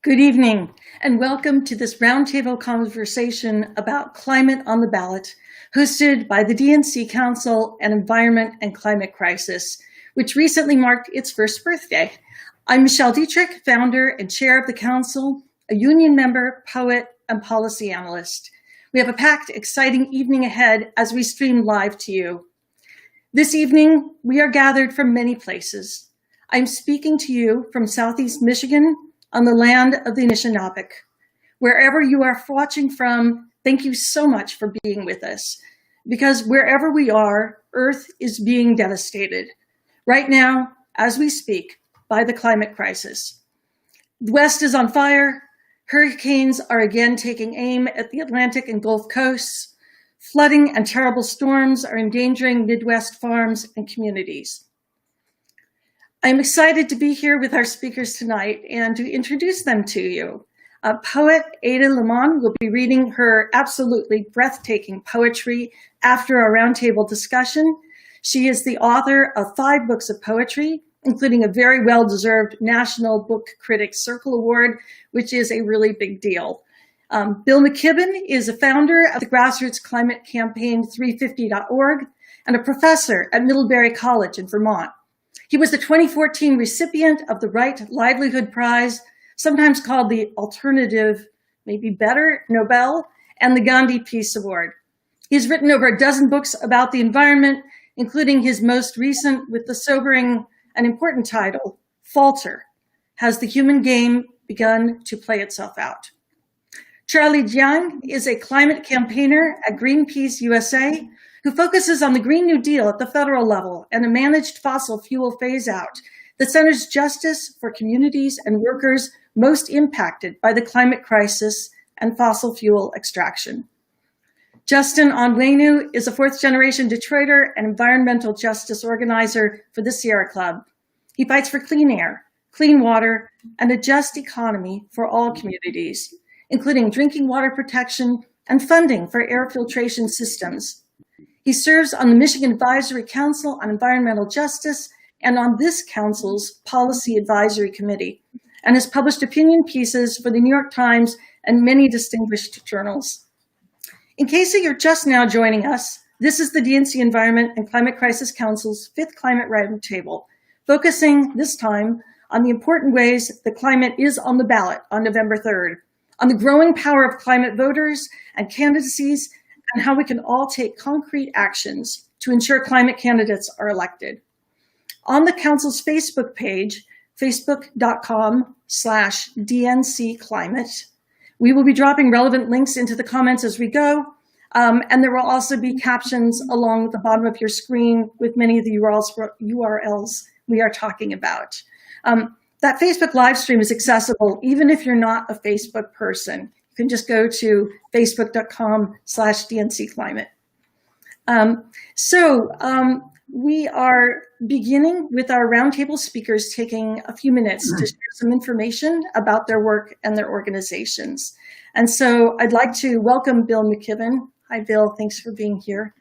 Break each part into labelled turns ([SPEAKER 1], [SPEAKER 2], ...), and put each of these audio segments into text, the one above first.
[SPEAKER 1] Good evening, and welcome to this roundtable conversation about climate on the ballot, hosted by the DNC Council on Environment and Climate Crisis, which recently marked its first birthday. I'm Michelle Deatrick, founder and chair of the council, a union member, poet, and policy analyst. We have a packed, exciting evening ahead as we stream live to you. This evening, we are gathered from many places. I'm speaking to you from Southeast Michigan, on the land of the Anishinaabe. Wherever you are watching from, thank you so much for being with us, because wherever we are, Earth is being devastated right now, as we speak, by the climate crisis. The West is on fire. Hurricanes are again taking aim at the Atlantic and Gulf coasts. Flooding and terrible storms are endangering Midwest farms and communities. I'm excited to be here with our speakers tonight and to introduce them to you. Poet Ada Limon will be reading her absolutely breathtaking poetry after our roundtable discussion. She is the author of 5 books of poetry, including a very well-deserved National Book Critics Circle Award, which is a really big deal. Bill McKibben is a founder of the grassroots climate campaign 350.org and a professor at Middlebury College in Vermont. He was the 2014 recipient of the Right Livelihood Prize, sometimes called the Alternative, maybe better, Nobel, and the Gandhi Peace Award. He's written over a dozen books about the environment, including his most recent with the sobering and important title, Falter: Has the Human Game Begun to Play Itself Out? Charlie Jiang is a climate campaigner at Greenpeace USA, who focuses on the Green New Deal at the federal level and a managed fossil fuel phase out that centers justice for communities and workers most impacted by the climate crisis and fossil fuel extraction. Justin Onwenu is a 4th-generation Detroiter and environmental justice organizer for the Sierra Club. He fights for clean air, clean water, and a just economy for all communities, including drinking water protection and funding for air filtration systems. He serves on the Michigan Advisory Council on Environmental Justice and on this council's Policy Advisory Committee, and has published opinion pieces for the New York Times and many distinguished journals. In case you're just now joining us, this is the DNC Environment and Climate Crisis Council's 5th Climate Roundtable, focusing this time on the important ways the climate is on the ballot on November 3rd, on the growing power of climate voters and candidacies, and how we can all take concrete actions to ensure climate candidates are elected. On the council's Facebook page, facebook.com/DNC Climate, we will be dropping relevant links into the comments as we go, and there will also be captions along the bottom of your screen with many of the URLs we are talking about. That Facebook live stream is accessible even if you're not a Facebook person. You can just go to facebook.com/DNC Climate. We are beginning with our roundtable speakers taking a few minutes to share some information about their work and their organizations. And so I'd like to welcome Bill McKibben. Hi, Bill. Thanks for being here.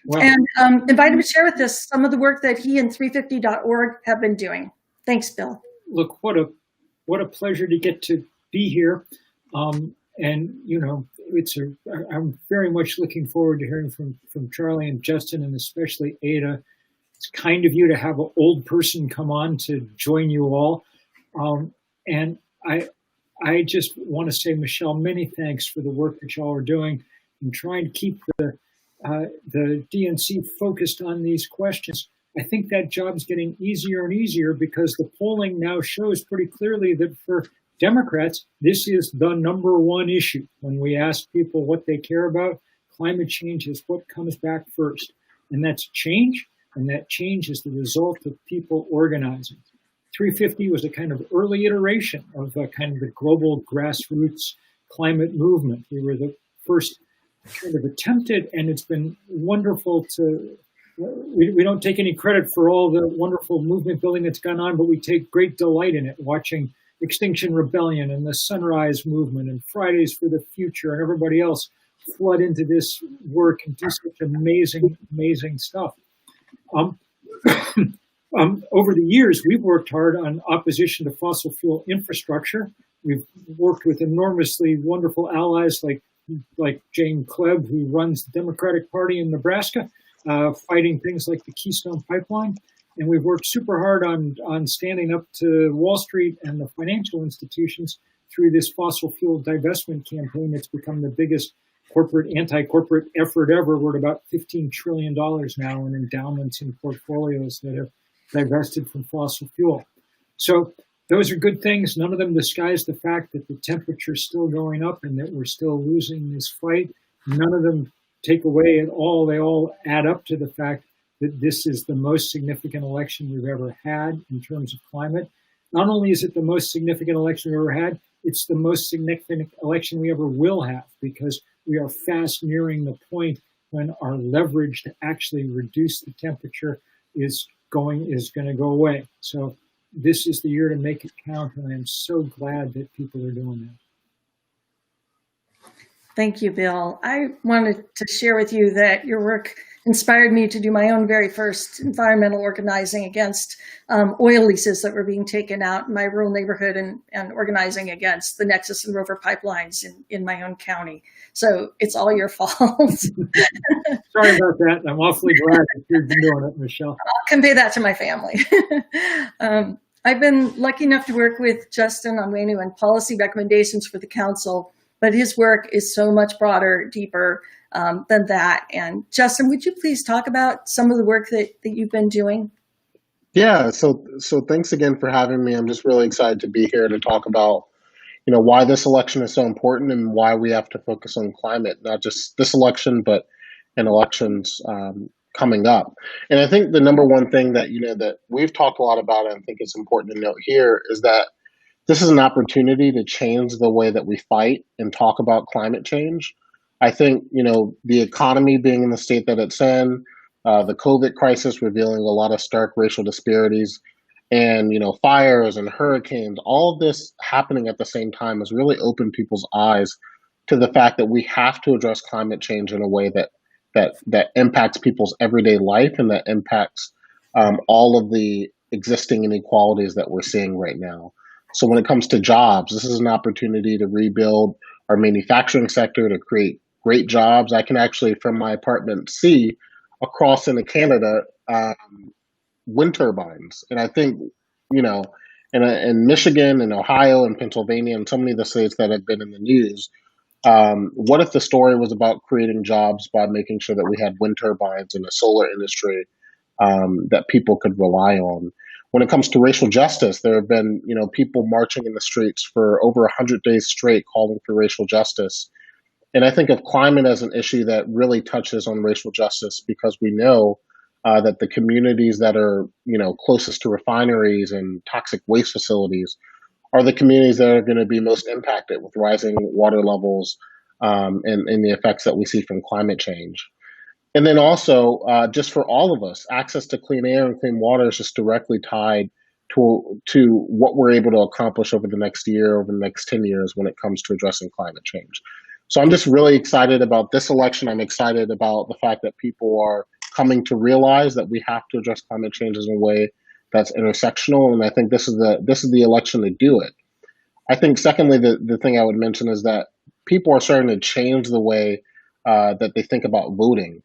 [SPEAKER 1] Well, and invite him to share with us some of the work that he and 350.org have been doing. Thanks, Bill.
[SPEAKER 2] Look, what a pleasure to get to be here. And, you know, I'm very much looking forward to hearing from Charlie and Justin, and especially Ada. It's kind of you to have an old person come on to join you all. And I just want to say, Michelle, many thanks for the work that y'all are doing and trying to keep the DNC focused on these questions. I think that job's getting easier and easier because the polling now shows pretty clearly that for Democrats, this is the #1 issue. When we ask people what they care about, climate change is what comes back first. And that's change, and that change is the result of people organizing. 350 was a kind of early iteration of kind of the global grassroots climate movement. We were the first kind of attempted, and it's been wonderful to, we don't take any credit for all the wonderful movement building that's gone on, but we take great delight in it, watching Extinction Rebellion and the Sunrise Movement and Fridays for the Future and everybody else flood into this work and do such amazing, amazing stuff. Over the years, we've worked hard on opposition to fossil fuel infrastructure. We've worked with enormously wonderful allies like Jiang, who runs the Democratic Party in Nebraska, fighting things like the Keystone Pipeline. And we've worked super hard on standing up to Wall Street and the financial institutions through this fossil fuel divestment campaign. It's become the biggest anti-corporate effort ever. We're at about $15 trillion now in endowments and portfolios that have divested from fossil fuel. So those are good things. None of them disguise the fact that the temperature is still going up and that we're still losing this fight. None of them take away at all. They all add up to the fact that this is the most significant election we've ever had in terms of climate. Not only is it the most significant election we've ever had, it's the most significant election we ever will have, because we are fast nearing the point when our leverage to actually reduce the temperature is going to go away. So this is the year to make it count, and I'm so glad that people are doing that.
[SPEAKER 1] Thank you, Bill. I wanted to share with you that your work inspired me to do my own very first environmental organizing against oil leases that were being taken out in my rural neighborhood, and organizing against the Nexus and Rover pipelines in my own county. So it's all your fault.
[SPEAKER 2] Sorry about that. I'm awfully glad that you've been doing it, Michelle.
[SPEAKER 1] I'll convey that to my family. I've been lucky enough to work with Justin Onwenu on policy recommendations for the council, but his work is so much broader, deeper than that. And Justin, would you please talk about some of the work that you've been doing?
[SPEAKER 3] Yeah, so thanks again for having me. I'm just really excited to be here to talk about, why this election is so important and why we have to focus on climate, not just this election, but in elections coming up. And I think the number one thing that, that we've talked a lot about, and I think it's important to note here, is that this is an opportunity to change the way that we fight and talk about climate change. I think, the economy being in the state that it's in, the COVID crisis revealing a lot of stark racial disparities, and, fires and hurricanes, all of this happening at the same time has really opened people's eyes to the fact that we have to address climate change in a way that impacts people's everyday life and that impacts all of the existing inequalities that we're seeing right now. So when it comes to jobs, this is an opportunity to rebuild our manufacturing sector, to create great jobs. I can actually, from my apartment, see across into Canada wind turbines. And I think, in Michigan and Ohio and Pennsylvania and so many of the states that have been in the news, what if the story was about creating jobs by making sure that we had wind turbines and a solar industry that people could rely on? When it comes to racial justice, there have been, people marching in the streets for over 100 days straight calling for racial justice. And I think of climate as an issue that really touches on racial justice, because we know that the communities that are, closest to refineries and toxic waste facilities are the communities that are going to be most impacted with rising water levels and the effects that we see from climate change. And then also, just for all of us, access to clean air and clean water is just directly tied to what we're able to accomplish over the next year, over the next 10 years when it comes to addressing climate change. So I'm just really excited about this election. I'm excited about the fact that people are coming to realize that we have to address climate change in a way that's intersectional. And I think this is the election to do it. I think secondly, the thing I would mention is that people are starting to change the way that they think about voting.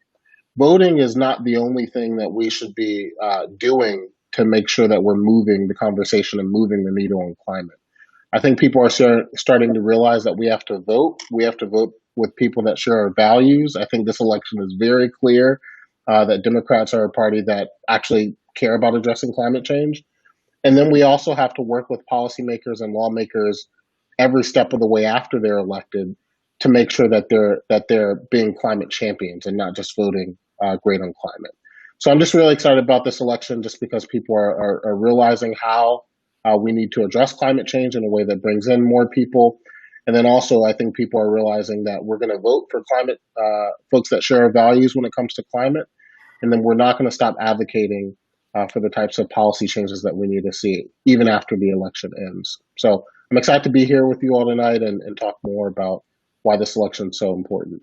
[SPEAKER 3] Voting is not the only thing that we should be doing to make sure that we're moving the conversation and moving the needle on climate. I think people are starting to realize that we have to vote. We have to vote with people that share our values. I think this election is very clear that Democrats are a party that actually care about addressing climate change. And then we also have to work with policymakers and lawmakers every step of the way after they're elected to make sure that they're being climate champions and not just voting great on climate. So I'm just really excited about this election, just because people are realizing how we need to address climate change in a way that brings in more people. And then also, I think people are realizing that we're going to vote for climate folks that share our values when it comes to climate. And then we're not going to stop advocating for the types of policy changes that we need to see even after the election ends. So I'm excited to be here with you all tonight and talk more about why this election is so important.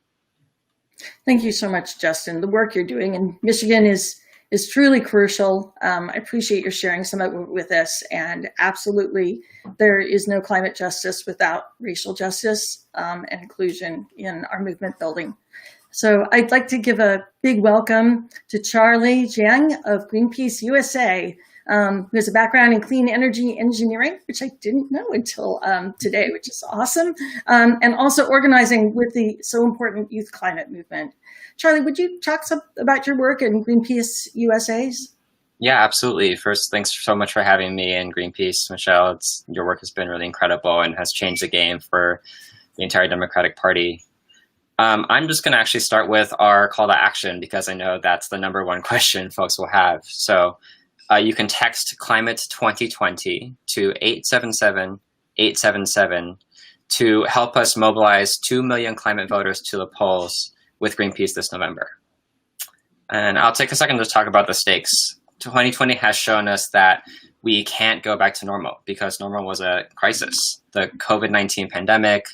[SPEAKER 1] Thank you so much, Justin. The work you're doing in Michigan is is truly crucial. I appreciate your sharing some of it with us. And absolutely, there is no climate justice without racial justice and inclusion in our movement building. So I'd like to give a big welcome to Charlie Jiang of Greenpeace USA, who has a background in clean energy engineering, which I didn't know until today, which is awesome, and also organizing with the so important youth climate movement. Charlie, would you talk about your work in Greenpeace USA's?
[SPEAKER 4] Yeah, absolutely. First, thanks so much for having me in Greenpeace, Michelle. Your work has been really incredible and has changed the game for the entire Democratic Party. I'm just going to actually start with our call to action because I know that's the #1 question folks will have. So you can text Climate 2020 to 877-877 to help us mobilize 2 million climate voters to the polls with Greenpeace this November. And I'll take a second to talk about the stakes. 2020 has shown us that we can't go back to normal because normal was a crisis. The COVID-19 pandemic,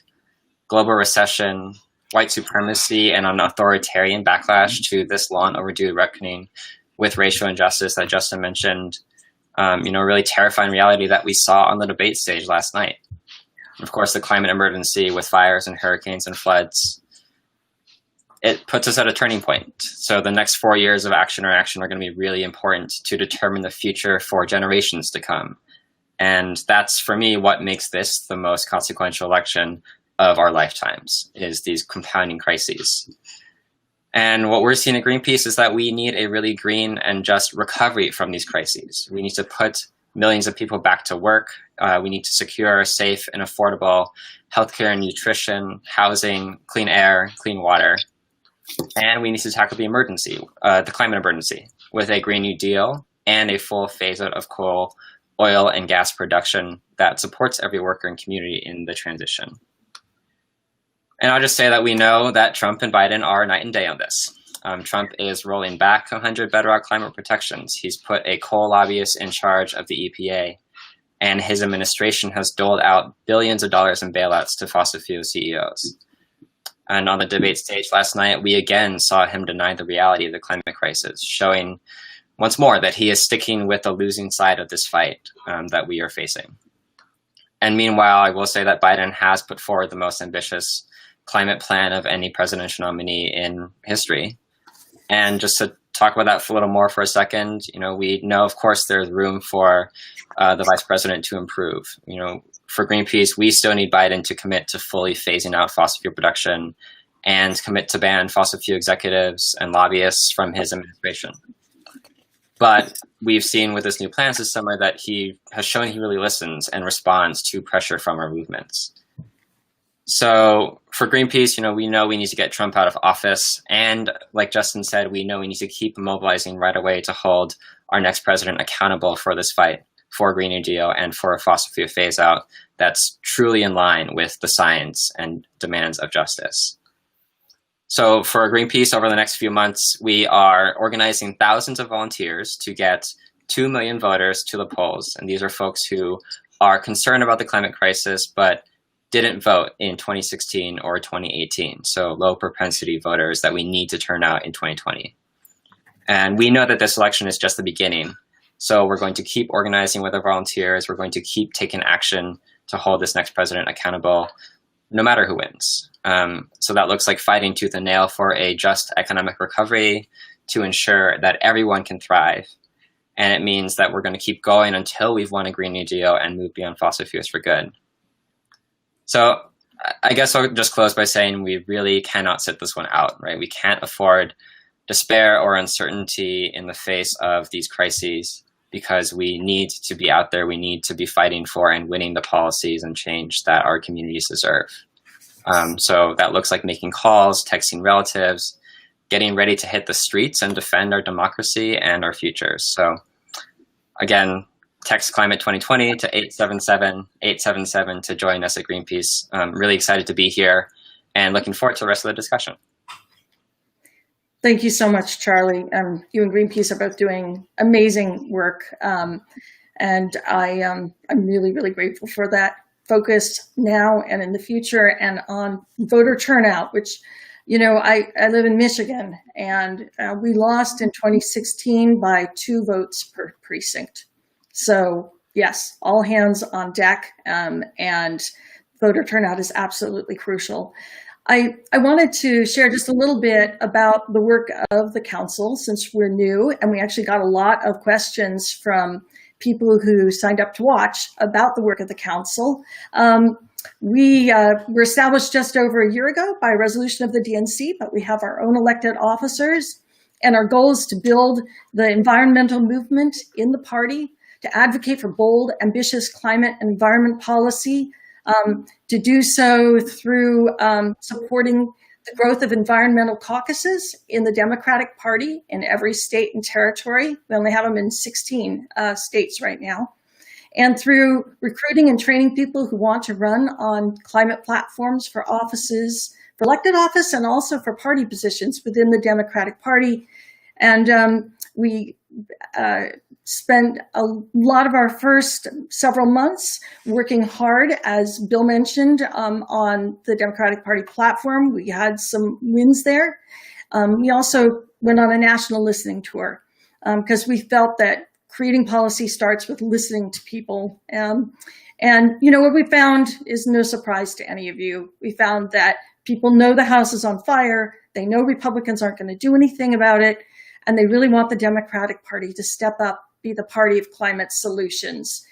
[SPEAKER 4] global recession, white supremacy, and an authoritarian backlash to this long overdue reckoning with racial injustice that Justin mentioned, really terrifying reality that we saw on the debate stage last night. Of course, the climate emergency with fires and hurricanes and floods, it puts us at a turning point. So the next 4 years of action are going to be really important to determine the future for generations to come. And that's, for me, what makes this the most consequential election of our lifetimes, is these compounding crises. And what we're seeing at Greenpeace is that we need a really green and just recovery from these crises. We need to put millions of people back to work. We need to secure safe and affordable healthcare and nutrition, housing, clean air, clean water. And we need to tackle the emergency, the climate emergency, with a Green New Deal and a full phase out of coal, oil, and gas production that supports every worker and community in the transition. And I'll just say that we know that Trump and Biden are night and day on this. Trump is rolling back 100 bedrock climate protections. He's put a coal lobbyist in charge of the EPA, and his administration has doled out billions of dollars in bailouts to fossil fuel CEOs. And on the debate stage last night, we again saw him deny the reality of the climate crisis, showing once more that he is sticking with the losing side of this fight that we are facing. And meanwhile, I will say that Biden has put forward the most ambitious climate plan of any presidential nominee in history. And just to talk about that for a little more for a second, we know, of course, there's room for the vice president to improve. For Greenpeace, we still need Biden to commit to fully phasing out fossil fuel production and commit to ban fossil fuel executives and lobbyists from his administration. But we've seen with this new plan this summer that he has shown he really listens and responds to pressure from our movements. So for Greenpeace, we know we need to get Trump out of office. And like Justin said, we know we need to keep mobilizing right away to hold our next president accountable for this fight for a Green New Deal and for a fossil fuel phase out that's truly in line with the science and demands of justice. So for Greenpeace, over the next few months, we are organizing thousands of volunteers to get 2 million voters to the polls. And these are folks who are concerned about the climate crisis, but didn't vote in 2016 or 2018. So low propensity voters that we need to turn out in 2020. And we know that this election is just the beginning. So we're going to keep organizing with our volunteers. We're going to keep taking action to hold this next president accountable, no matter who wins. So that looks like fighting tooth and nail for a just economic recovery to ensure that everyone can thrive. And it means that we're going to keep going until we've won a Green New Deal and move beyond fossil fuels for good. So I guess I'll just close by saying we really cannot sit this one out, right? We can't afford despair or uncertainty in the face of these crises because we need to be out there. We need to be fighting for and winning the policies and change that our communities deserve. So that looks like making calls, texting relatives, getting ready to hit the streets and defend our democracy and our futures. So again, text Climate 2020 to 877-877 to join us at Greenpeace. I'm really excited to be here and looking forward to the rest of the discussion.
[SPEAKER 1] Thank you so much, Charlie. You and Greenpeace are both doing amazing work. And I'm really, really grateful for that focus now and in the future and on voter turnout, which You know, I live in Michigan, and we lost in 2016 by 2 votes per precinct. So yes, all hands on deck, and voter turnout is absolutely crucial. I wanted to share just a little bit about the work of the council, since we're new, and we actually got a lot of questions from people who signed up to watch about the work of the council. We were established just over a year ago by a resolution of the DNC, but we have our own elected officers, and our goal is to build the environmental movement in the party, to advocate for bold, ambitious climate and environment policy, to do so through supporting the growth of environmental caucuses in the Democratic Party in every state and territory. We only have them in 16 states right now. And through recruiting and training people who want to run on climate platforms for offices, for elected office, and also for party positions within the Democratic Party. And we spent a lot of our first several months working hard, as Bill mentioned, on the Democratic Party platform. We had some wins there. We also went on a national listening tour because we felt that creating policy starts with listening to people. And you know, what we found is no surprise to any of you. We found that people know the house is on fire. They know Republicans aren't going to do anything about it. And they really want the Democratic Party to step up, be the party of climate solutions.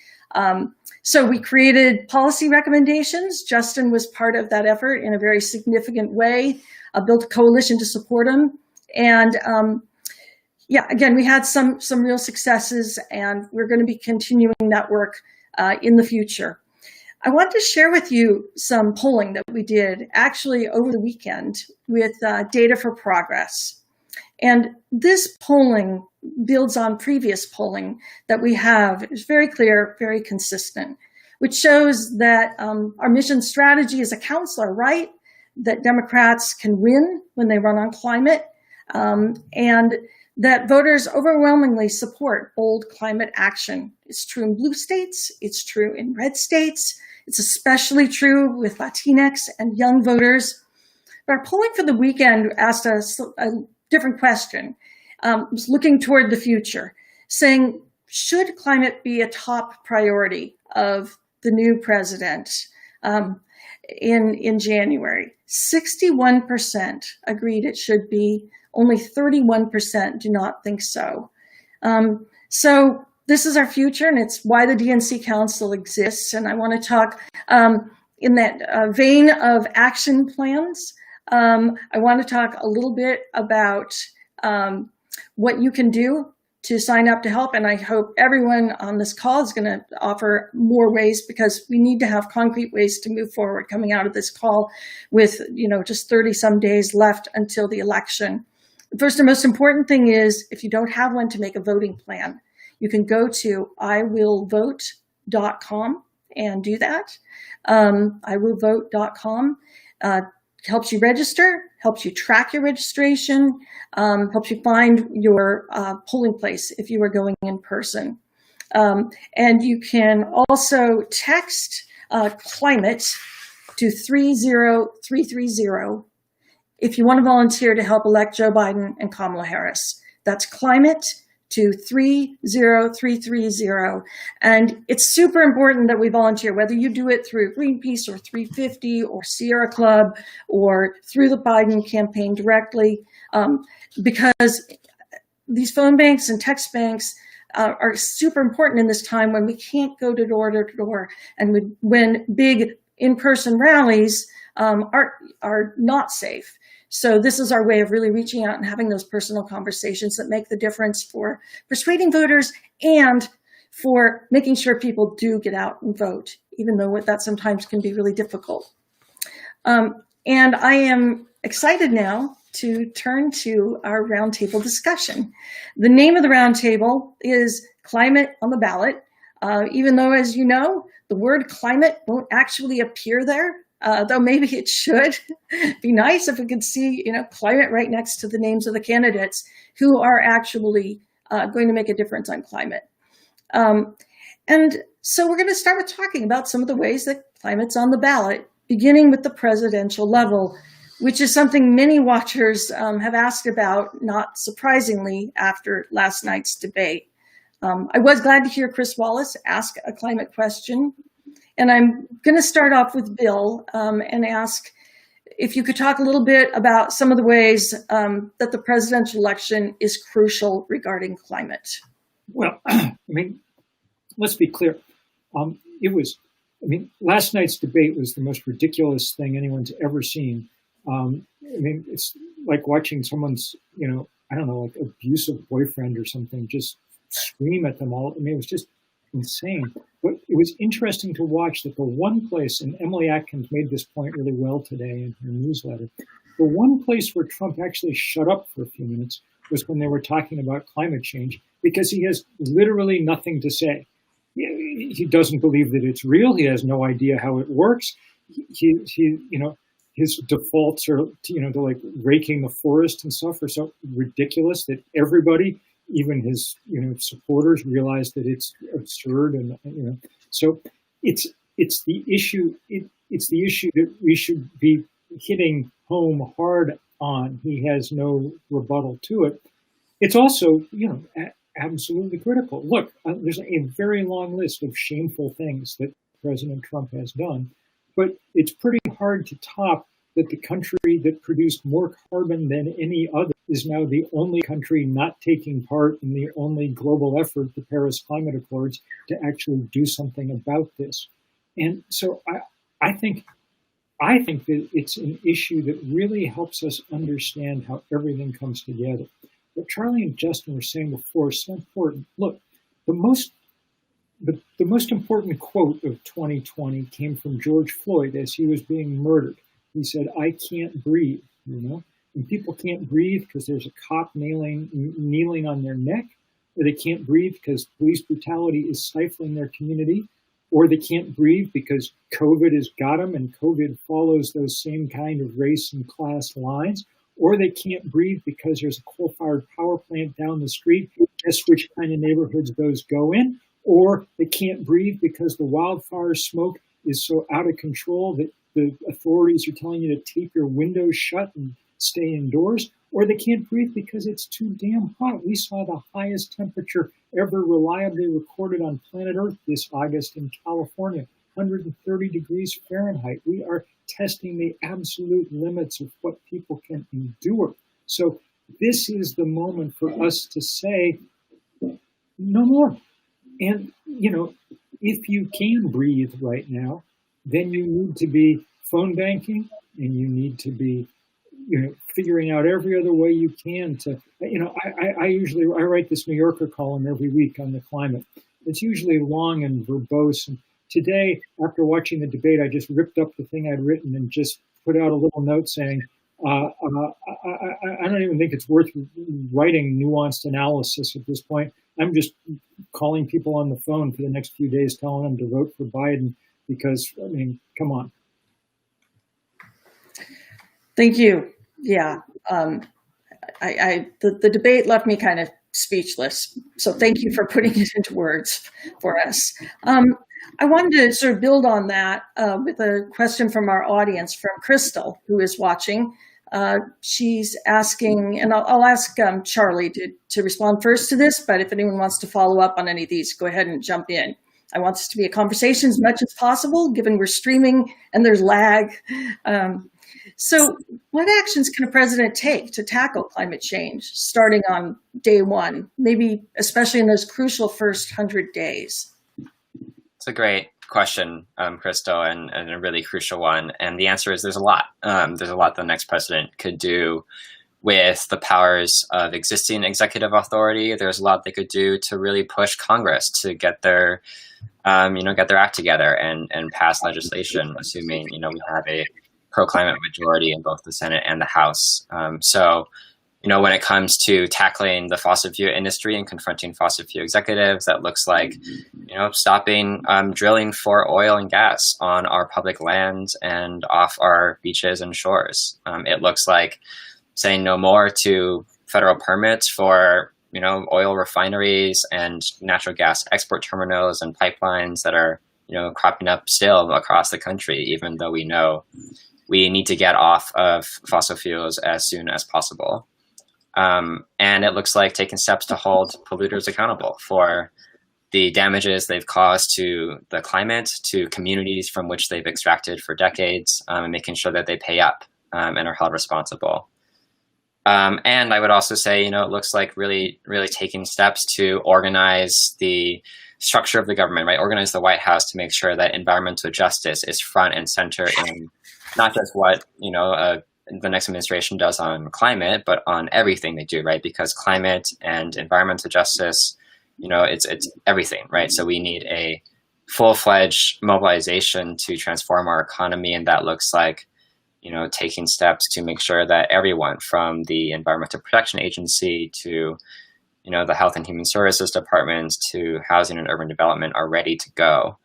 [SPEAKER 1] So we created policy recommendations. Justin was part of that effort in a very significant way, built a coalition to support them. And yeah, again, we had some real successes, and we're going to be continuing that work in the future. I want to share with you some polling that we did actually over the weekend with Data for Progress. And this polling builds on previous polling that we have. It's very clear, very consistent, which shows that our mission strategy as a council are right, that Democrats can win when they run on climate, and that voters overwhelmingly support bold climate action. It's true in blue states, it's true in red states, it's especially true with Latinx and young voters. But our polling for the weekend asked us a different question. Was looking toward the future, saying, should climate be a top priority of the new president in January? 61% agreed it should be. Only 31% do not think so. So this is our future, and it's why the DNC Council exists. And I want to talk in that vein of action plans. I want to talk a little bit about what you can do to sign up to help. And I hope everyone on this call is going to offer more ways, because we need to have concrete ways to move forward coming out of this call with, you know, just 30 some days left until the election. The first and most important thing is, if you don't have one, to make a voting plan. You can go to iwillvote.com and do that. iwillvote.com helps you register, helps you track your registration, helps you find your polling place if you are going in person. And you can also text climate to 30330 if you want to volunteer to help elect Joe Biden and Kamala Harris. That's climate to 30330. And it's super important that we volunteer, whether you do it through Greenpeace or 350 or Sierra Club or through the Biden campaign directly, because these phone banks and text banks are super important in this time when we can't go to door to door, and when big in-person rallies are not safe. So this is our way of really reaching out and having those personal conversations that make the difference for persuading voters and for making sure people do get out and vote, even though that sometimes can be really difficult. And I am excited now to turn to our roundtable discussion. The name of the roundtable is Climate on the Ballot, even though, as you know, the word climate won't actually appear there. Though maybe it should be nice if we could see, you know, climate right next to the names of the candidates who are actually going to make a difference on climate. And so we're going to start with talking about some of the ways that climate's on the ballot, beginning with the presidential level. which is something many watchers have asked about, not surprisingly, after last night's debate. I was glad to hear Chris Wallace ask a climate question. And I'm going to start off with Bill and ask if you could talk a little bit about some of the ways that the presidential election is crucial regarding climate.
[SPEAKER 2] Well, I mean, let's be clear. Last night's debate was the most ridiculous thing anyone's ever seen. It's like watching someone's, like abusive boyfriend or something just scream at them all. It was just insane. But it was interesting to watch that the one place, and Emily Atkins made this point really well today in her newsletter, the one place where Trump actually shut up for a few minutes was when they were talking about climate change, because he has literally nothing to say. He doesn't believe that it's real. He has no idea how it works. His defaults are, to like raking the forest and stuff are so ridiculous that everybody, even his, supporters, realize that it's absurd, and so it's the issue. It's the issue that we should be hitting home hard on. He has no rebuttal to it. It's also, absolutely critical. Look, there's a very long list of shameful things that President Trump has done, but it's pretty hard to top that the country that produced more carbon than any other is now the only country not taking part in the only global effort, the Paris Climate Accords, to actually do something about this. And so I think that it's an issue that really helps us understand how everything comes together. What Charlie and Justin were saying before is so important. Look, the most important quote of 2020 came from George Floyd as he was being murdered. He said, "I can't breathe," And people can't breathe because there's a cop kneeling on their neck, or they can't breathe because police brutality is stifling their community, or they can't breathe because COVID has got them and COVID follows those same kind of race and class lines, or they can't breathe because there's a coal-fired power plant down the street. Guess which kind of neighborhoods those go in? Or they can't breathe because the wildfire smoke is so out of control that the authorities are telling you to tape your windows shut and stay indoors, or they can't breathe because it's too damn hot. We saw the highest temperature ever reliably recorded on planet Earth this August in California, 130 degrees Fahrenheit. We are testing the absolute limits of what people can endure. So this is the moment for us to say, no more. And, if you can breathe right now, then you need to be phone banking, and you need to be, figuring out every other way you can to, I write this New Yorker column every week on the climate. It's usually long and verbose. And today, after watching the debate, I just ripped up the thing I'd written and just put out a little note saying, I don't even think it's worth writing nuanced analysis at this point. I'm just calling people on the phone for the next few days, telling them to vote for Biden because, come on.
[SPEAKER 1] Thank you. Yeah. The debate left me kind of speechless. So thank you for putting it into words for us. I wanted to sort of build on that with a question from our audience, from Crystal, who is watching. She's asking, and I'll ask Charlie to respond first to this, but if anyone wants to follow up on any of these, go ahead and jump in. I want this to be a conversation as much as possible, given we're streaming and there's lag. So what actions can a president take to tackle climate change starting on day one, maybe especially in those crucial first 100 days?
[SPEAKER 4] It's a great question, Crystal, and a really crucial one. And the answer is there's a lot. There's a lot the next president could do with the powers of existing executive authority. There's a lot they could do to really push Congress to get their, get their act together and pass legislation, assuming, we have a pro-climate majority in both the Senate and the House. So, when it comes to tackling the fossil fuel industry and confronting fossil fuel executives, that looks like, stopping drilling for oil and gas on our public lands and off our beaches and shores. It looks like saying no more to federal permits for, oil refineries and natural gas export terminals and pipelines that are, cropping up still across the country, even though we know we need to get off of fossil fuels as soon as possible. And it looks like taking steps to hold polluters accountable for the damages they've caused to the climate, to communities from which they've extracted for decades, and making sure that they pay up and are held responsible. And I would also say, it looks like really taking steps to organize the structure of the government, right? Organize the White House to make sure that environmental justice is front and center in not just what, the next administration does on climate, but on everything they do, right? Because climate and environmental justice, it's everything, right? So we need a full-fledged mobilization to transform our economy, and that looks like, taking steps to make sure that everyone from the Environmental Protection Agency to, the Health and Human Services Departments to Housing and Urban Development are ready to go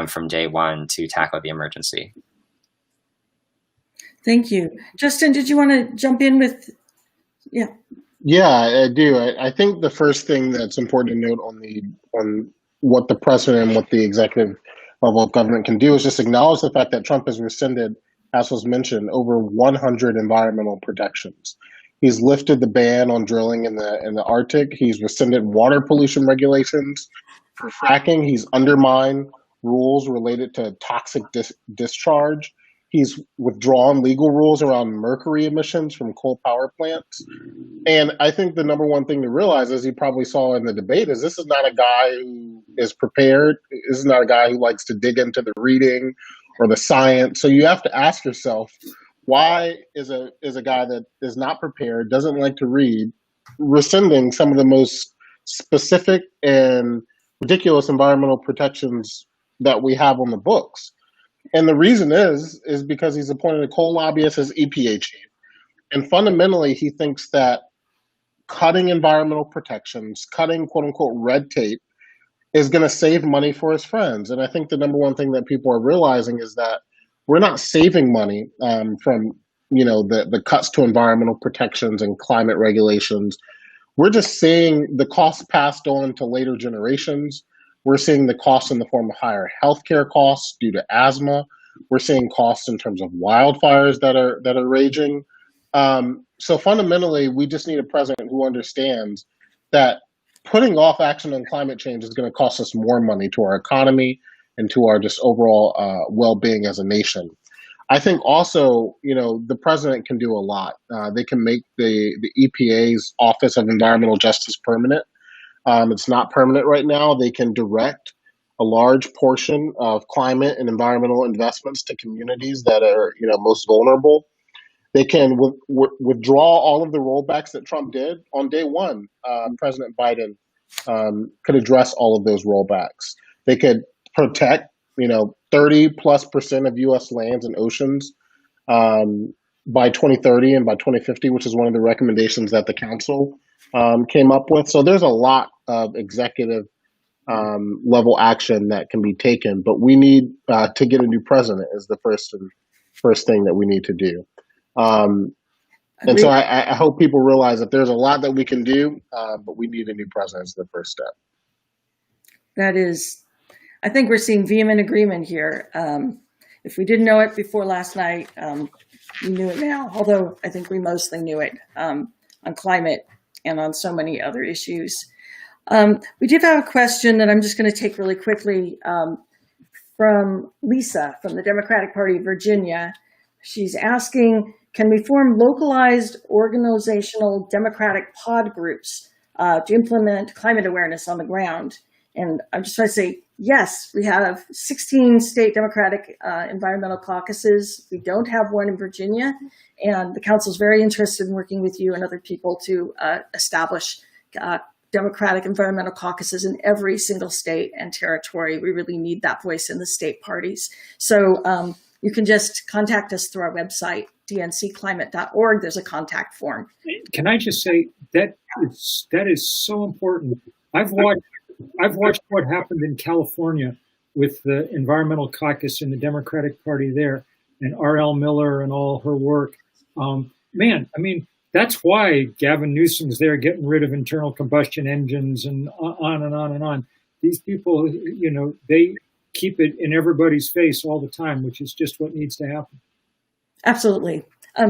[SPEAKER 4] from day one to tackle the emergency.
[SPEAKER 1] Thank you. Justin, did you want to jump in with, yeah.
[SPEAKER 3] Yeah, I do. I think the first thing that's important to note on what the president and what the executive level of government can do is just acknowledge the fact that Trump has rescinded, as was mentioned, over 100 environmental protections. He's lifted the ban on drilling in the Arctic. He's rescinded water pollution regulations for fracking. He's undermined rules related to toxic discharge. He's withdrawn legal rules around mercury emissions from coal power plants. And I think the number one thing to realize, as you probably saw in the debate, is this is not a guy who is prepared. This is not a guy who likes to dig into the reading or the science. So you have to ask yourself, why is a guy that is not prepared, doesn't like to read, rescinding some of the most specific and ridiculous environmental protections that we have on the books? And the reason is because he's appointed a coal lobbyist as EPA chief. And fundamentally, he thinks that cutting environmental protections, cutting quote unquote red tape, is going to save money for his friends. And I think the number one thing that people are realizing is that we're not saving money from the cuts to environmental protections and climate regulations. We're just seeing the costs passed on to later generations. We're seeing the costs in the form of higher healthcare costs due to asthma. We're seeing costs in terms of wildfires that are raging. So fundamentally, we just need a president who understands that putting off action on climate change is going to cost us more money to our economy and to our just overall well-being as a nation. I think also, the president can do a lot. They can make the EPA's Office of Environmental Justice permanent. It's not permanent right now. They can direct a large portion of climate and environmental investments to communities that are, most vulnerable. They can withdraw all of the rollbacks that Trump did on day one. President Biden could address all of those rollbacks. They could protect, 30+% of U.S. lands and oceans by 2030 and by 2050, which is one of the recommendations that the council came up with. So there's a lot of executive level action that can be taken, but we need to get a new president is the first thing that we need to do. And so I hope people realize that there's a lot that we can do, but we need a new president is the first step.
[SPEAKER 1] That is, I think we're seeing vehement agreement here. If we didn't know it before last night, we knew it now, although I think we mostly knew it on climate and on so many other issues. We did have a question that I'm just going to take really quickly from Lisa from the Democratic Party of Virginia. She's asking, can we form localized organizational democratic pod groups to implement climate awareness on the ground? And I'm just trying to say, yes, we have 16 state Democratic environmental caucuses. We don't have one in Virginia, and the council is very interested in working with you and other people to establish Democratic environmental caucuses in every single state and territory. We really need that voice in the state parties. So you can just contact us through our website, dncclimate.org. There's a contact form.
[SPEAKER 2] Can I just say that is so important. I've watched what happened in California with the Environmental Caucus and the Democratic Party there, and R.L. Miller and all her work. That's why Gavin Newsom's there getting rid of internal combustion engines and on and on and on. These people, they keep it in everybody's face all the time, which is just what needs to happen.
[SPEAKER 1] Absolutely.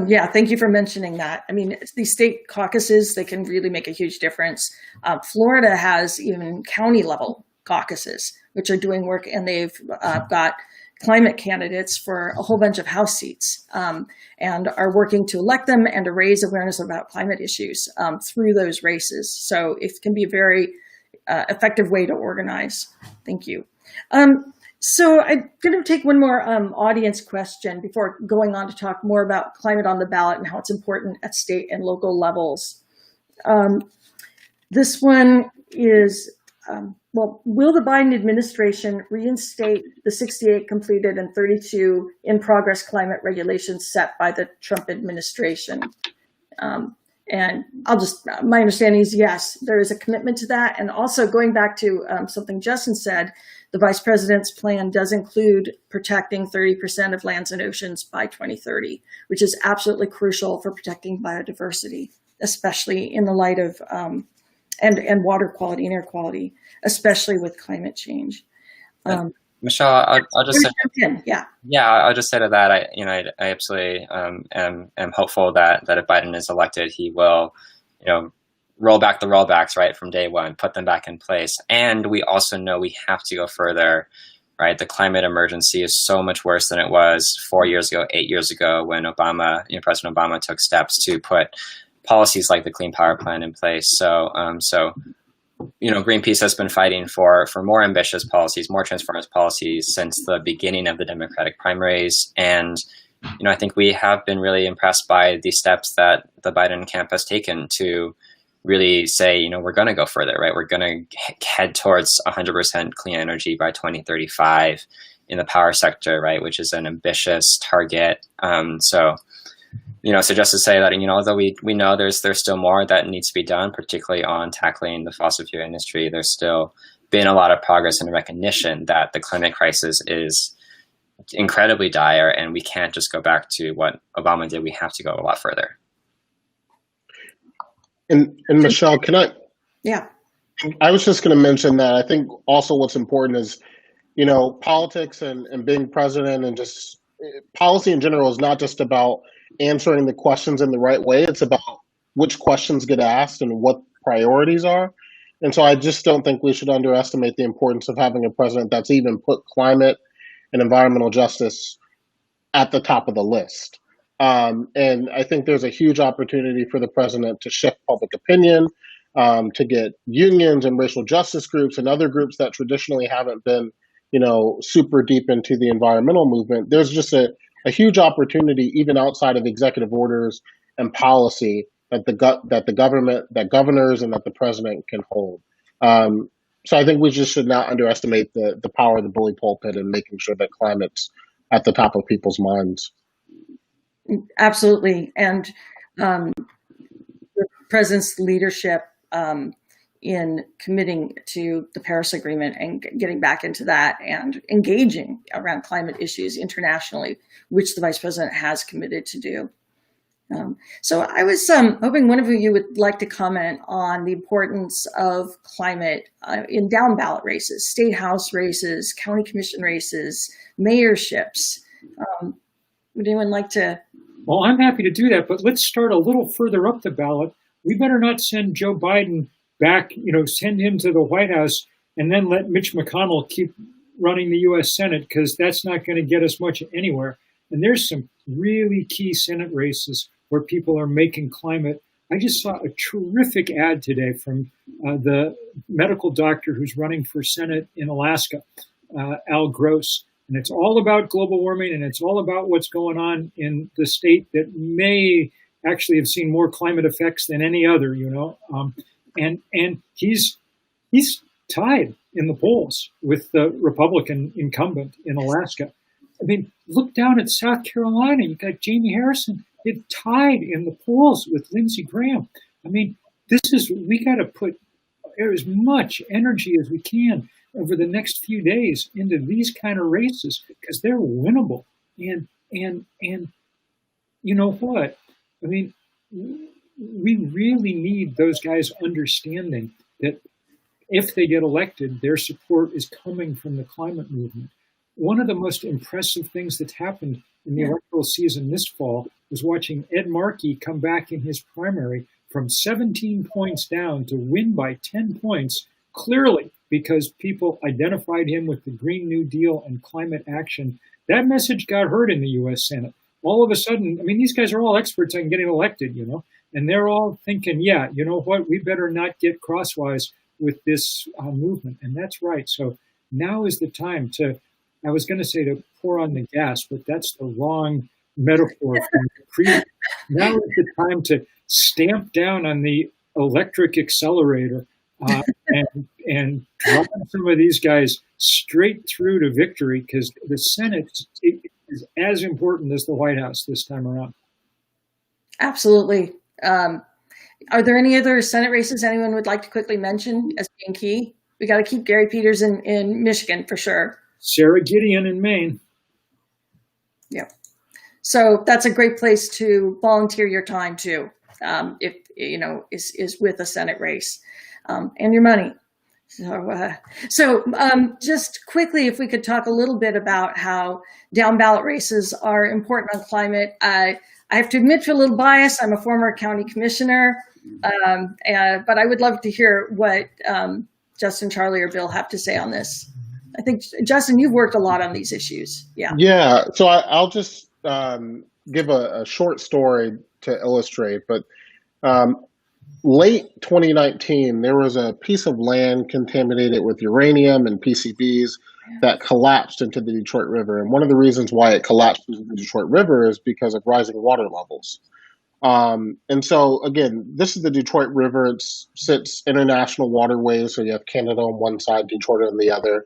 [SPEAKER 1] Yeah, thank you for mentioning that. I mean, these state caucuses, they can really make a huge difference. Florida has even county level caucuses, which are doing work, and they've got climate candidates for a whole bunch of House seats, and are working to elect them and to raise awareness about climate issues through those races. So it can be a very effective way to organize. Thank you. So I'm going to take one more audience question before going on to talk more about climate on the ballot and how it's important at state and local levels. This one is, well, will the Biden administration reinstate the 68 completed and 32 in progress climate regulations set by the Trump administration? And my understanding is yes, there is a commitment to that. And also going back to something Justin said, the vice president's plan does include protecting 30% of lands and oceans by 2030, which is absolutely crucial for protecting biodiversity, especially in the light of, and water quality and air quality, especially with climate change.
[SPEAKER 4] Michelle, I'll just say, I'll just say to that, I absolutely am hopeful that if Biden is elected, he will, roll back the rollbacks, right, from day one, put them back in place. And we also know we have to go further, right? The climate emergency is so much worse than it was 4 years ago, 8 years ago, when President Obama took steps to put policies like the Clean Power Plan in place. So, Greenpeace has been fighting for more ambitious policies, more transformative policies since the beginning of the Democratic primaries. And, I think we have been really impressed by the steps that the Biden camp has taken to really say, we're going to go further, right? We're going to head towards 100% clean energy by 2035 in the power sector, right? Which is an ambitious target. So just to say that, although we know there's still more that needs to be done, particularly on tackling the fossil fuel industry, there's still been a lot of progress and recognition that the climate crisis is incredibly dire, and we can't just go back to what Obama did. We have to go a lot further.
[SPEAKER 3] And Michelle, can I?
[SPEAKER 1] Yeah.
[SPEAKER 3] I was just going to mention that I think also what's important is, politics and being president and just policy in general is not just about answering the questions in the right way. It's about which questions get asked and what priorities are. And so I just don't think we should underestimate the importance of having a president that's even put climate and environmental justice at the top of the list. And I think there's a huge opportunity for the president to shift public opinion, to get unions and racial justice groups and other groups that traditionally haven't been, super deep into the environmental movement. There's just a huge opportunity, even outside of executive orders and policy, that the government, that governors, and that the president can hold. So I think we just should not underestimate the power of the bully pulpit and making sure that climate's at the top of people's minds.
[SPEAKER 1] Absolutely. And the president's leadership in committing to the Paris Agreement and getting back into that and engaging around climate issues internationally, which the vice president has committed to do. So I was hoping one of you would like to comment on the importance of climate in down-ballot races, state house races, county commission races, mayorships. Would anyone like to?
[SPEAKER 2] Well, I'm happy to do that, but let's start a little further up the ballot. We better not send Joe Biden back, send him to the White House and then let Mitch McConnell keep running the U.S. Senate, because that's not going to get us much anywhere. And there's some really key Senate races where people are making climate. I just saw a terrific ad today from the medical doctor who's running for Senate in Alaska, Al Gross. And it's all about global warming, and it's all about what's going on in the state that may actually have seen more climate effects than any other, and he's tied in the polls with the Republican incumbent in Alaska. I mean, look down at South Carolina. You've got Jamie Harrison. They're tied in the polls with Lindsey Graham. I mean, we got to put as much energy as we can over the next few days into these kind of races, because they're winnable. And you know what? I mean, we really need those guys understanding that if they get elected, their support is coming from the climate movement. One of the most impressive things that's happened in the electoral season this fall was watching Ed Markey come back in his primary from 17 points down to win by 10 points, clearly because people identified him with the Green New Deal and climate action. That message got heard in the U.S. Senate. All of a sudden, I mean, these guys are all experts on getting elected, you know, and they're all thinking, yeah, you know what, we better not get crosswise with this movement. And that's right. So now is the time to, I was going to say to pour on the gas, but that's the wrong metaphor. Now is the time to stamp down on the electric accelerator and drive some of these guys straight through to victory, because the Senate is as important as the White House this time around.
[SPEAKER 1] Absolutely. Are there any other Senate races anyone would like to quickly mention as being key? We got to keep Gary Peters in Michigan for sure.
[SPEAKER 2] Sarah Gideon in Maine.
[SPEAKER 1] Yeah. So that's a great place to volunteer your time too, if you know is with a Senate race, and your money. So just quickly, if we could talk a little bit about how down-ballot races are important on climate. I have to admit to a little bias. I'm a former county commissioner, but I would love to hear what Justin, Charlie, or Bill have to say on this. I think, Justin, you've worked a lot on these issues. Yeah.
[SPEAKER 3] Yeah. So I'll just give a short story to illustrate, but late 2019, there was a piece of land contaminated with uranium and PCBs that collapsed into the Detroit River. And one of the reasons why it collapsed into the Detroit River is because of rising water levels. And so, again, this is the Detroit River. It sits international waterways. So you have Canada on one side, Detroit on the other.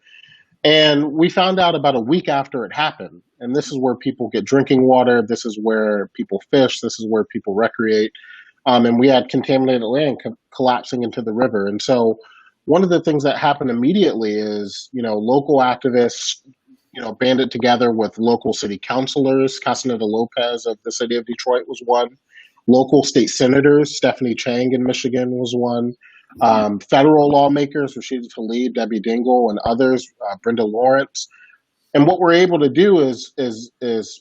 [SPEAKER 3] And we found out about a week after it happened. And this is where people get drinking water. This is where people fish. This is where people recreate. And we had contaminated land collapsing into the river. And so one of the things that happened immediately is, you know, local activists, you know, banded together with local city councilors. Casanova Lopez of the city of Detroit was one. Local state senators, Stephanie Jiang in Michigan was one. Federal lawmakers, Rashida Tlaib, Debbie Dingell, and others, Brenda Lawrence. And what we're able to do is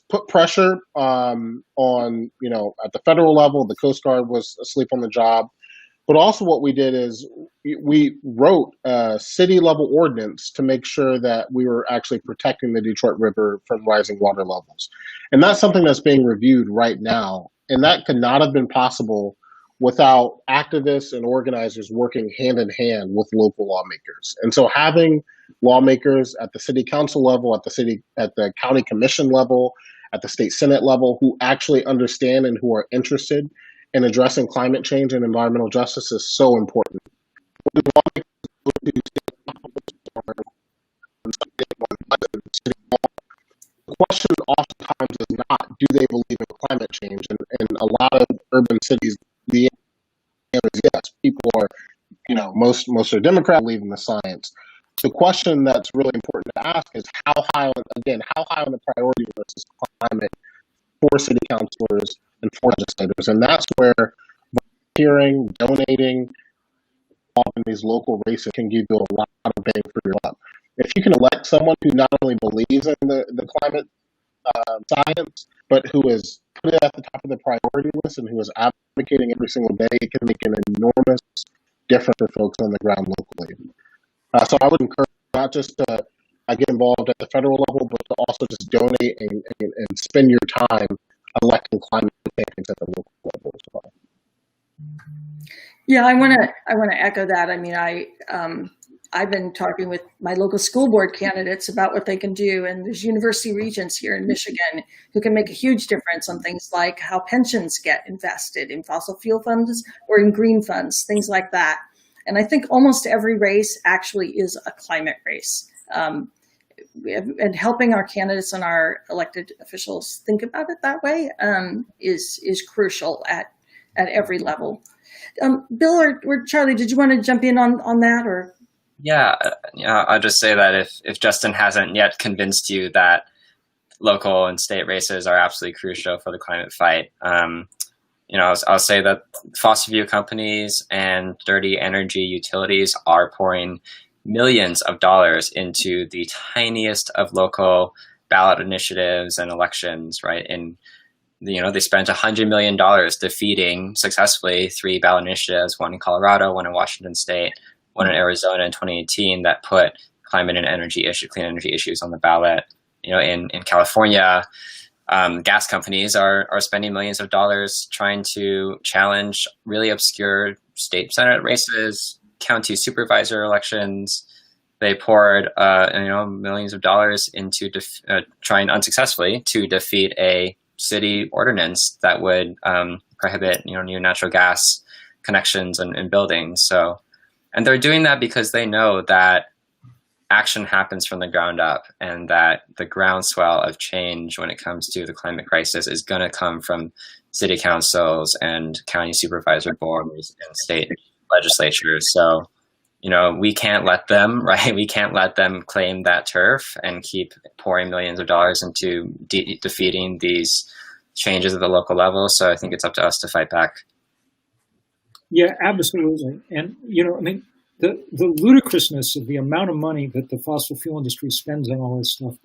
[SPEAKER 3] put pressure on, you know, at the federal level. The Coast Guard was asleep on the job. But also what we did is we wrote a city level ordinance to make sure that we were actually protecting the Detroit River from rising water levels. And that's something that's being reviewed right now. And that could not have been possible without activists and organizers working hand in hand with local lawmakers. And so having lawmakers at the city council level, at the county commission level, at the state senate level, who actually understand and who are interested in addressing climate change and environmental justice is so important. The question oftentimes is not, do they believe in climate change? And in a lot of urban cities, the answer is yes. People are, you know, most are Democrat, believe in the science. The question that's really important to ask is how high on the priority list is climate for city councilors and for legislators? And that's where volunteering, donating, in these local races can give you a lot of bang for your buck. If you can elect someone who not only believes in the climate science, but who is put it at the top of the priority list and who is advocating every single day, it can make an enormous difference for folks on the ground locally. So I would encourage not just to get involved at the federal level, but to also just donate and spend your time electing climate champions at the local level as well.
[SPEAKER 1] Yeah, I want to echo that. I mean, I've been talking with my local school board candidates about what they can do, and there's university regents here in Michigan who can make a huge difference on things like how pensions get invested in fossil fuel funds or in green funds, things like that. And I think almost every race actually is a climate race. And helping our candidates and our elected officials think about it that way is crucial at every level. Bill or Charlie, did you want to jump in on that, or?
[SPEAKER 4] Yeah, I'll just say that if Justin hasn't yet convinced you that local and state races are absolutely crucial for the climate fight, I'll say that fossil fuel companies and dirty energy utilities are pouring millions of dollars into the tiniest of local ballot initiatives and elections, right? And they spent $100 million defeating successfully 3 ballot initiatives, one in Colorado, one in Washington State, one in Arizona in 2018 that put climate and clean energy issues on the ballot. In California, gas companies are spending millions of dollars trying to challenge really obscure state senate races, county supervisor elections. They poured millions of dollars into trying unsuccessfully to defeat a city ordinance that would prohibit new natural gas connections and buildings. So, and they're doing that because they know that action happens from the ground up, and that the groundswell of change when it comes to the climate crisis is going to come from city councils and county supervisor boards and state legislatures. So, we can't let them, right? We can't let them claim that turf and keep pouring millions of dollars into defeating these changes at the local level. So I think it's up to us to fight back.
[SPEAKER 2] Yeah, absolutely. And, the ludicrousness of the amount of money that the fossil fuel industry spends on all this stuff.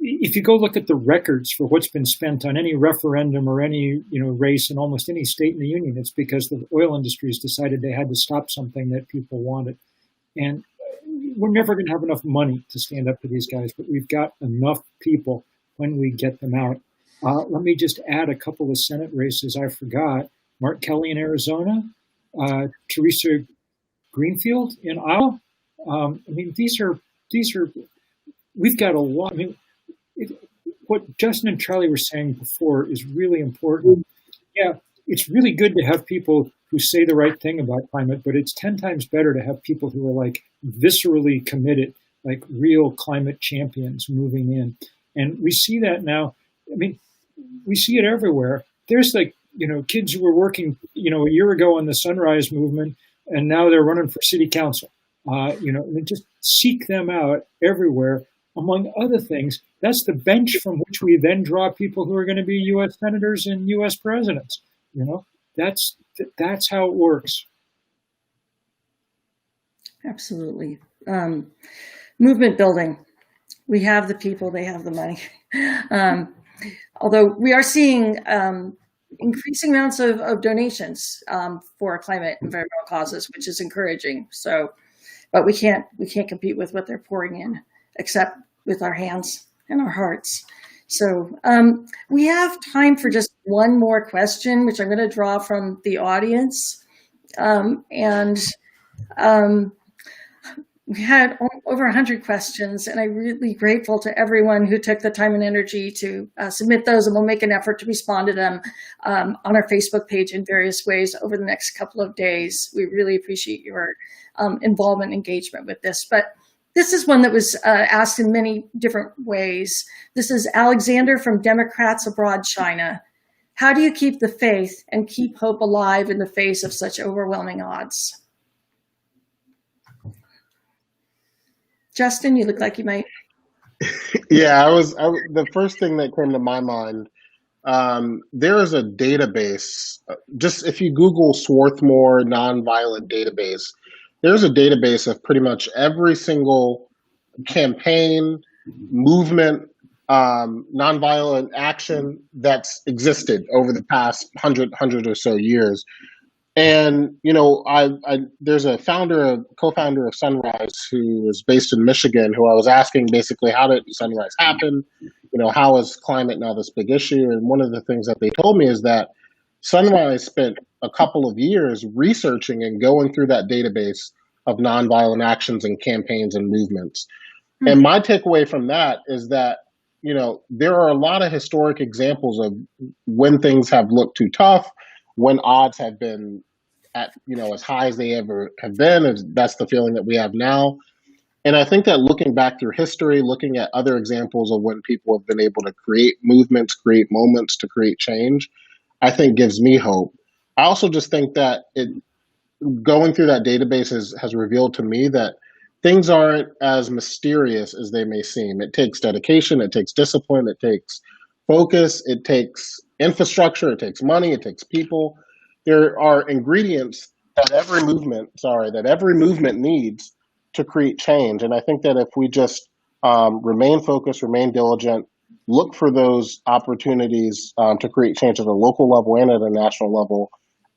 [SPEAKER 2] If you go look at the records for what's been spent on any referendum or any, race in almost any state in the union, it's because the oil industry has decided they had to stop something that people wanted. And we're never going to have enough money to stand up to these guys, but we've got enough people when we get them out. Let me just add a couple of Senate races I forgot. Mark Kelly in Arizona, Teresa Greenfield in Iowa. These are, we've got a lot. What Justin and Charlie were saying before is really important. Yeah, it's really good to have people who say the right thing about climate, but it's 10 times better to have people who are like viscerally committed, like real climate champions moving in. And we see that now. We see it everywhere. There's kids who were working, a year ago on the Sunrise Movement, and now they're running for city council. Just seek them out everywhere. Among other things, that's the bench from which we then draw people who are going to be U.S. senators and U.S. presidents. That's how it works.
[SPEAKER 1] Absolutely. Movement building. We have the people, they have the money. Although we are seeing increasing amounts of donations for climate and environmental causes, which is encouraging. So, but we can't compete with what they're pouring in, except with our hands and our hearts. So we have time for just one more question, which I'm going to draw from the audience. We had over 100 questions, and I'm really grateful to everyone who took the time and energy to submit those, and we'll make an effort to respond to them on our Facebook page in various ways over the next couple of days. We really appreciate your involvement and engagement with this. But this is one that was asked in many different ways. This is Alexander from Democrats Abroad China. How do you keep the faith and keep hope alive in the face of such overwhelming odds? Justin, you look like you might.
[SPEAKER 3] Yeah, the first thing that came to my mind, there is a database, just if you Google Swarthmore nonviolent database, there's a database of pretty much every single campaign, movement, nonviolent action that's existed over the past 100 or so years. And, there's a co-founder of Sunrise who is based in Michigan, who I was asking basically, how did Sunrise happen? How is climate now this big issue? And one of the things that they told me is that Sunrise spent a couple of years researching and going through that database of nonviolent actions and campaigns and movements. Mm-hmm. And my takeaway from that is that, there are a lot of historic examples of when things have looked too tough, when odds have been at, as high as they ever have been. That's the feeling that we have now. And I think that looking back through history, looking at other examples of when people have been able to create movements, create moments to create change, I think gives me hope. I also just think that going through that database has revealed to me that things aren't as mysterious as they may seem. It takes dedication, it takes discipline, it takes focus, it takes infrastructure, it takes money, it takes people. There are ingredients that every movement needs to create change. And I think that if we just remain focused, remain diligent, look for those opportunities to create change at a local level and at a national level.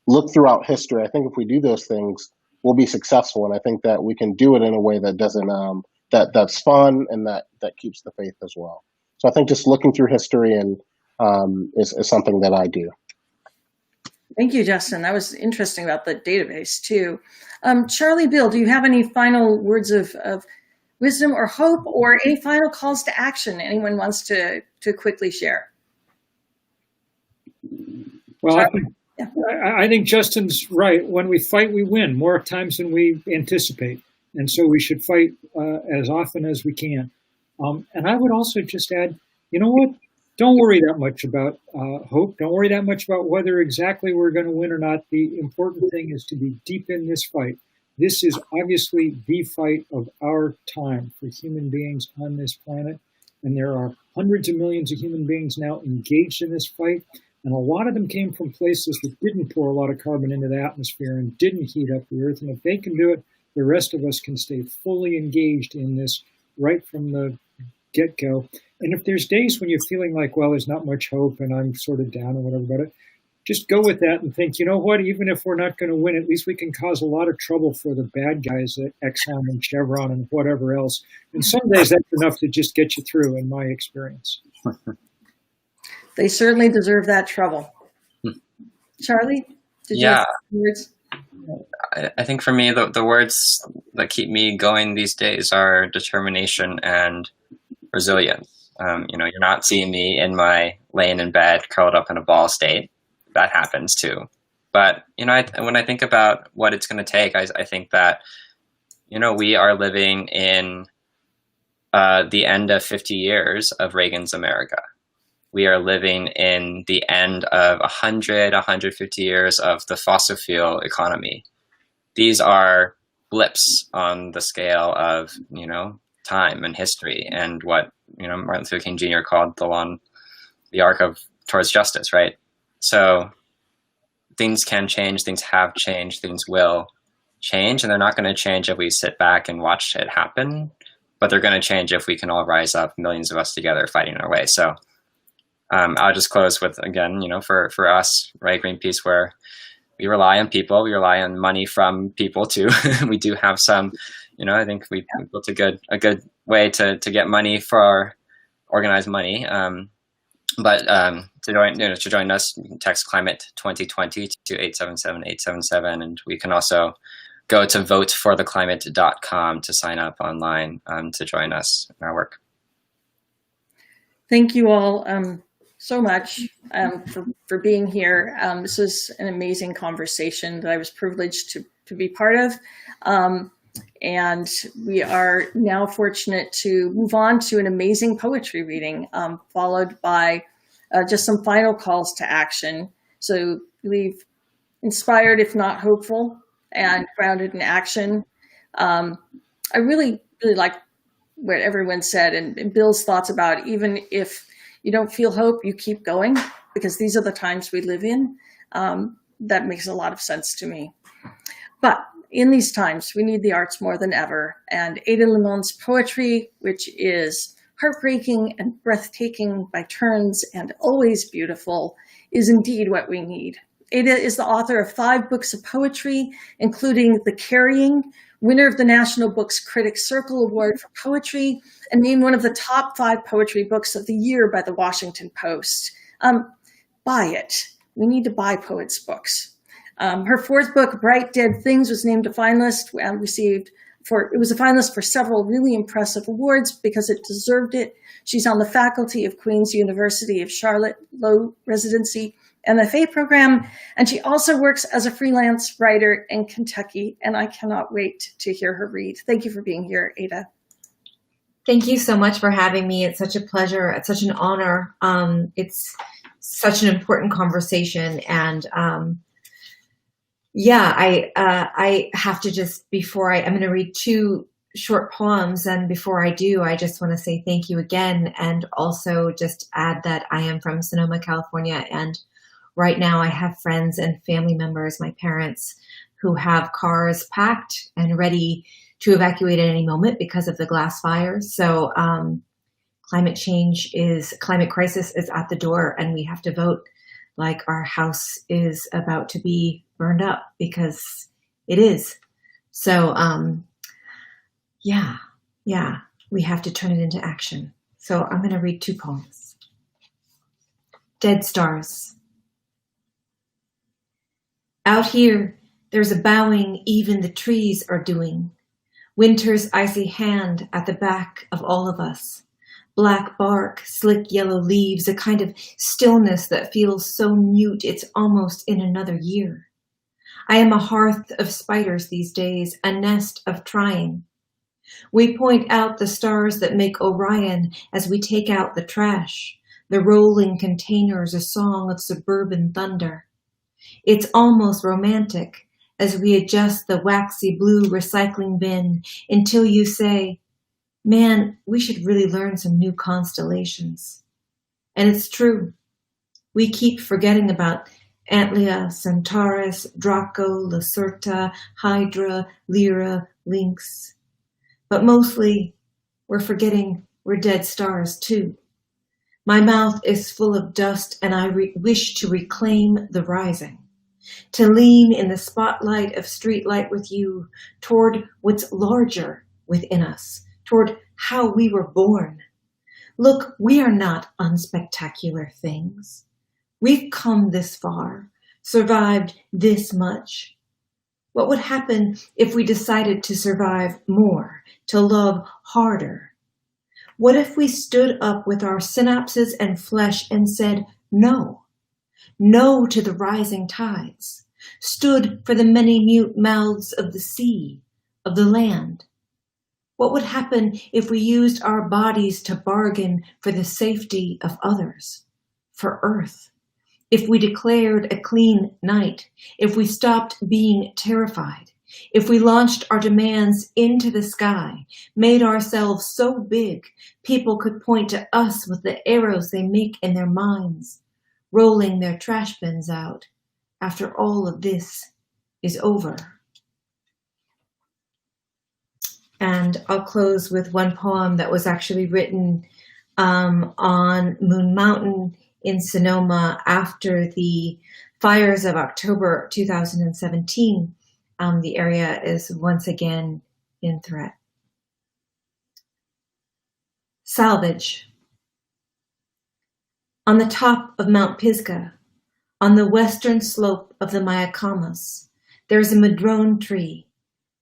[SPEAKER 3] Look throughout history. I think if we do those things, we'll be successful, and I think that we can do it in a way that doesn't that's fun and that keeps the faith as well. So I think just looking through history and is something that I do.
[SPEAKER 1] Thank you, Justin. That was interesting about the database too. Charlie, Bill, do you have any final words of wisdom or hope, or any final calls to action anyone wants to quickly share?
[SPEAKER 2] Well, I think Justin's right. When we fight, we win more times than we anticipate. And so we should fight as often as we can. And I would also just add, you know what? Don't worry that much about hope. Don't worry that much about whether exactly we're going to win or not. The important thing is to be deep in this fight. This is obviously the fight of our time for human beings on this planet. And there are hundreds of millions of human beings now engaged in this fight. And a lot of them came from places that didn't pour a lot of carbon into the atmosphere and didn't heat up the earth. And if they can do it, the rest of us can stay fully engaged in this right from the get-go. And if there's days when you're feeling like, well, there's not much hope and I'm sort of down or whatever about it, just go with that and think, you know what, even if we're not going to win, at least we can cause a lot of trouble for the bad guys at Exxon and Chevron and whatever else. And some days that's enough to just get you through, in my experience.
[SPEAKER 1] They certainly deserve that trouble. Charlie, did you have words?
[SPEAKER 4] I think for me, the words that keep me going these days are determination and resilience. You're not seeing me in my laying in bed, curled up in a ball state. That happens too. But, when I think about what it's going to take, I think that, we are living in the end of 50 years of Reagan's America. We are living in the end of 150 years of the fossil fuel economy. These are blips on the scale of, time and history and what, Martin Luther King Jr. called the arc towards justice, right? So things can change, things have changed, things will change, and they're not going to change if we sit back and watch it happen, but they're going to change if we can all rise up, millions of us together fighting our way. So I'll just close with, again, for us, right, Greenpeace, where we rely on people, we rely on money from people too. We do have some, I think we built a good way to get money for our organized money. But to join us, you can text climate 2020 to 877-877, and we can also go to votefortheclimate.com to sign up online to join us in our work.
[SPEAKER 1] Thank you all so much for being here. This was an amazing conversation that I was privileged to be part of. And we are now fortunate to move on to an amazing poetry reading, followed by just some final calls to action. So leave inspired, if not hopeful, and grounded in action. I really like what everyone said and Bill's thoughts about, even if you don't feel hope, you keep going, because these are the times we live in. That makes a lot of sense to me. But in these times, we need the arts more than ever. And Ada Limon's poetry, which is heartbreaking and breathtaking by turns and always beautiful, is indeed what we need. Ada is the author of 5 books of poetry, including The Carrying, winner of the National Books Critics Circle Award for Poetry, and named one of the top 5 poetry books of the year by the Washington Post. Buy it. We need to buy poets' books. Her 4th book, Bright Dead Things, was named a finalist and it was a finalist for several really impressive awards because it deserved it. She's on the faculty of Queen's University of Charlotte Low Residency MFA program, and she also works as a freelance writer in Kentucky, and I cannot wait to hear her read. Thank you for being here, Ada.
[SPEAKER 5] Thank you so much for having me. It's such a pleasure. It's such an honor. It's such an important conversation, and I have to just, I'm going to read 2 short poems, and before I do, I just want to say thank you again, and also just add that I am from Sonoma, California, and right now I have friends and family members, my parents, who have cars packed and ready to evacuate at any moment because of the glass fires. So climate crisis is at the door, and we have to vote like our house is about to be burned up, because it is. So yeah, we have to turn it into action. So I'm going to read 2 poems. Dead Stars. Out here, there's a bowing even the trees are doing. Winter's icy hand at the back of all of us. Black bark, slick yellow leaves, a kind of stillness that feels so mute it's almost in another year. I am a hearth of spiders these days, a nest of trying. We point out the stars that make Orion as we take out the trash, the rolling containers, a song of suburban thunder. It's almost romantic as we adjust the waxy blue recycling bin until you say, man, we should really learn some new constellations. And it's true. We keep forgetting about Antlia, Centaurus, Draco, Lacerta, Hydra, Lyra, Lynx. But mostly, we're forgetting we're dead stars too. My mouth is full of dust, and I wish to reclaim the rising, to lean in the spotlight of streetlight with you toward what's larger within us, toward how we were born. Look, we are not unspectacular things. We've come this far, survived this much. What would happen if we decided to survive more, to love harder? What if we stood up with our synapses and flesh and said no? No to the rising tides, stood for the many mute mouths of the sea, of the land. What would happen if we used our bodies to bargain for the safety of others, for Earth? If we declared a clean night, if we stopped being terrified, if we launched our demands into the sky, made ourselves so big people could point to us with the arrows they make in their minds, rolling their trash bins out after all of this is over. And I'll close with one poem that was actually written on Moon Mountain in Sonoma after the fires of October 2017. The area is once again in threat. Salvage. On the top of Mount Pisgah, on the western slope of the Mayacamas, there's a madrone tree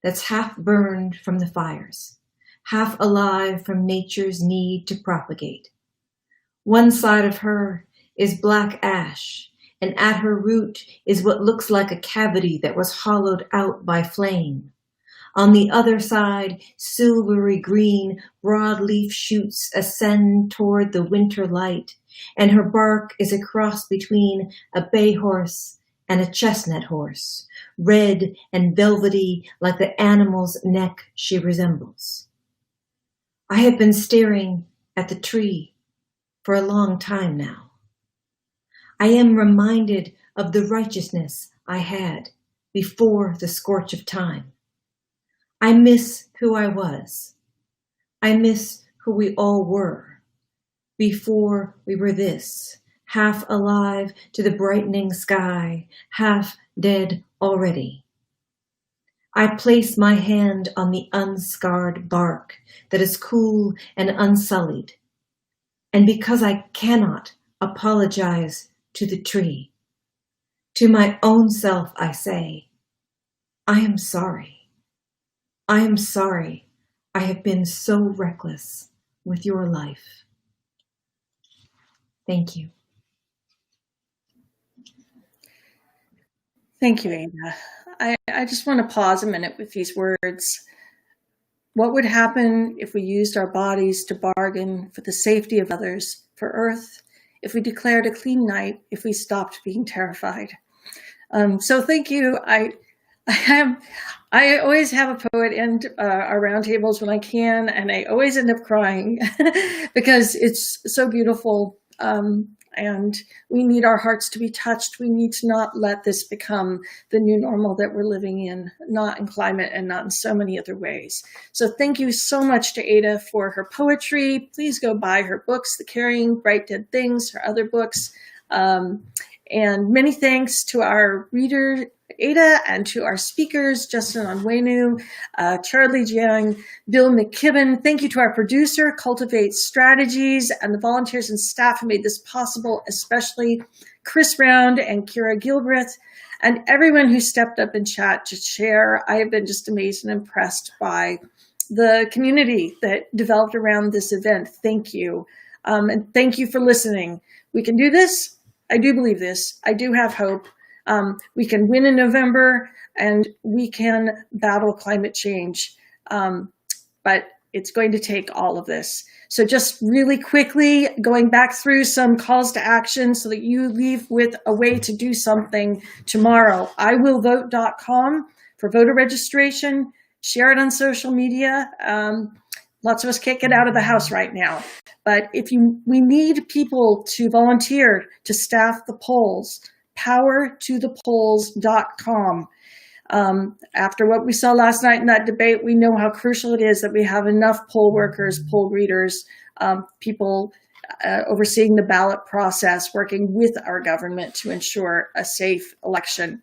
[SPEAKER 5] that's half burned from the fires, half alive from nature's need to propagate. One side of her is black ash, and at her root is what looks like a cavity that was hollowed out by flame. On the other side, silvery green, broadleaf shoots ascend toward the winter light, and her bark is a cross between a bay horse and a chestnut horse, red and velvety like the animal's neck she resembles. I have been staring at the tree for a long time now. I am reminded of the righteousness I had before the scorch of time. I miss who I was. I miss who we all were before we were this, half alive to the brightening sky, half dead already. I place my hand on the unscarred bark that is cool and unsullied. And because I cannot apologize to the tree, to my own self I say, I am sorry. I am sorry I have been so reckless with your life. Thank you.
[SPEAKER 1] Thank you, Ada. I just want to pause a minute with these words. What would happen if we used our bodies to bargain for the safety of others, for Earth, if we declared a clean night, if we stopped being terrified? So thank you. I always have a poet end our roundtables when I can, and I always end up crying because it's so beautiful. And we need our hearts to be touched. We need to not let this become the new normal that we're living in, not in climate and not in so many other ways. So thank you so much to Ada for her poetry. Please go buy her books, The Carrying Bright Dead Things, her other books. And many thanks to our reader, Ada, and to our speakers, Justin Onwenu, Charlie Jiang, Bill McKibben. Thank you to our producer, Cultivate Strategies, and the volunteers and staff who made this possible, especially Chris Round and Kira Gilbreth, and everyone who stepped up in chat to share. I have been just amazed and impressed by the community that developed around this event. Thank you. And thank you for listening. We can do this. I do believe this. I do have hope. We can win in November and we can battle climate change. But it's going to take all of this. So just really quickly going back through some calls to action so that you leave with a way to do something tomorrow. iwillvote.com for voter registration. Share it on social media. Lots of us can't get out of the house right now. But we need people to volunteer to staff the polls. powertothepolls.com. After what we saw last night in that debate, we know how crucial it is that we have enough poll workers, poll readers, people overseeing the ballot process, working with our government to ensure a safe election.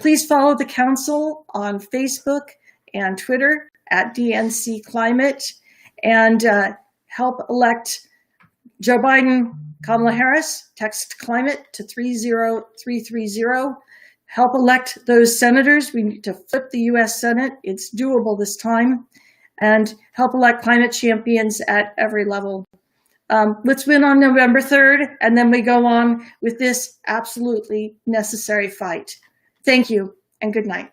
[SPEAKER 1] Please follow the council on Facebook and Twitter at DNC Climate, and help elect Joe Biden, Kamala Harris. Text climate to 30330. Help elect those senators. We need to flip the US Senate. It's doable this time. And help elect climate champions at every level. Let's win on November 3rd, and then we go on with this absolutely necessary fight. Thank you, and good night.